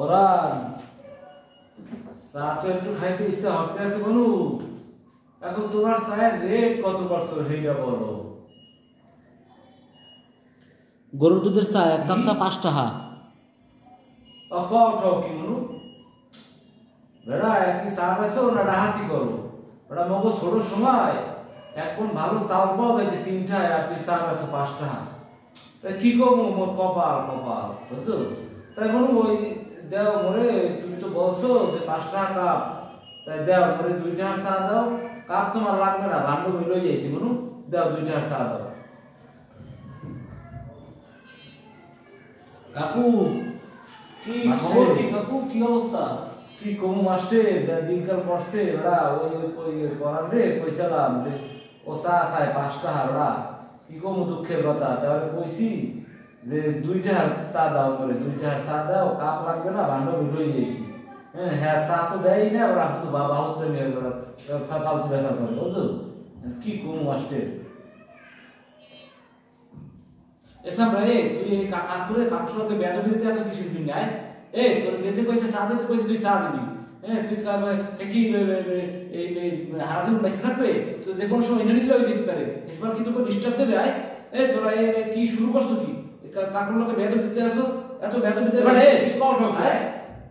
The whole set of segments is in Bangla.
পরান চা তো একটু খাইতে ইচ্ছা হতে আছে বনু। এখন তোমার চায়ের রেট কত করছো সেইটা বলো। গরুর দুধের চা এক কাপ চা 5 টাকা। অপাও ঠাও কি মনু বেড়া একই চা পাইছো না ডাহাতি করো। ওটা মগো ছোট সময় এখন ভালো চাউল পাওয়া যাইছে 3 টাকা আর তুই চা পাইছো 5 টাকা। তাই কি করবো মোর কপাল কপাল বুঝছো। তাই মনু ওই দেও মোরে তুমি তো বলছো যে 5 টাকা কাপ। তাই দেও মোরে 2 টাকার চা দাও। কাপ তোমার লাগবে না বান্ধবী লই যাইছি মনু। দেও 2 টাকার চা দাও। কাকু কি খবর কি কাকু কি অবস্থা। কি কম মাস্টে দিনকাল পড়ছে ওরা ওই ওই করার রে কইছিলাম যে ও চা চাই 5 টাকা ওরা কি কম দুঃখের কথা। তাহলে কইছি যে 2 টাকার চা দাও করে 2 টাকার চা দাও কাপ লাগবে না বান্ধবী লই যাইছি। হ্যাঁ হ্যাঁ চা তো দেয় না ওরা শুধু বাবা হচ্ছে মেয়ে ওরা ফালতু বেচা করে বুঝছো। কি কম মাস্টে এসব রে তুই এই কাকুরে কাকুরকে বেদব দিতে আসো কিসের জন্য আয়। এ তোর দিতে কইছে চা দিতে কইছে তুই চা দিবি। হ্যাঁ তুই কি এই হারাদিন বেঁচে থাকবে তো যে কোনো সময় এনে নিলে দিতে পারে। এবার কি তোকে ডিস্টার্ব দেবে আয়। এ তোরা কি শুরু করছো কি কাকুর লোকে বেদব দিতে আসো এত বেদব দিতে পারে। কি কও ঠক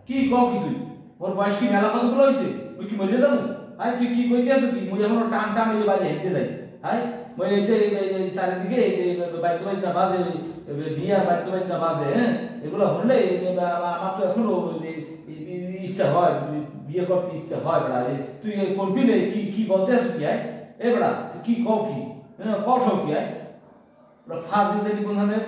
কি কও কি তুই ওর বয়স কি মেলা কতগুলো হইছে তুই কি মরে যাবো। আয় তুই কি কইতে আসো কি মুই এখন টান টান এই বাজে হেঁটে যাই। আয় মই এই যে চারিদিকে এই যে বাইক বাইক না বাজে বিয়া বাইক বাইক না বাজে। হ্যাঁ এগুলো হলে আমার তো এখনো ইচ্ছা হয় বিয়ে করতে ইচ্ছা হয় বেড়া। তুই করবি না কি কি বলতে আসিস কি আয় এ বেড়া তুই কি কও কি কও ঠক কি আয় ফাঁস দিতে কোনখানে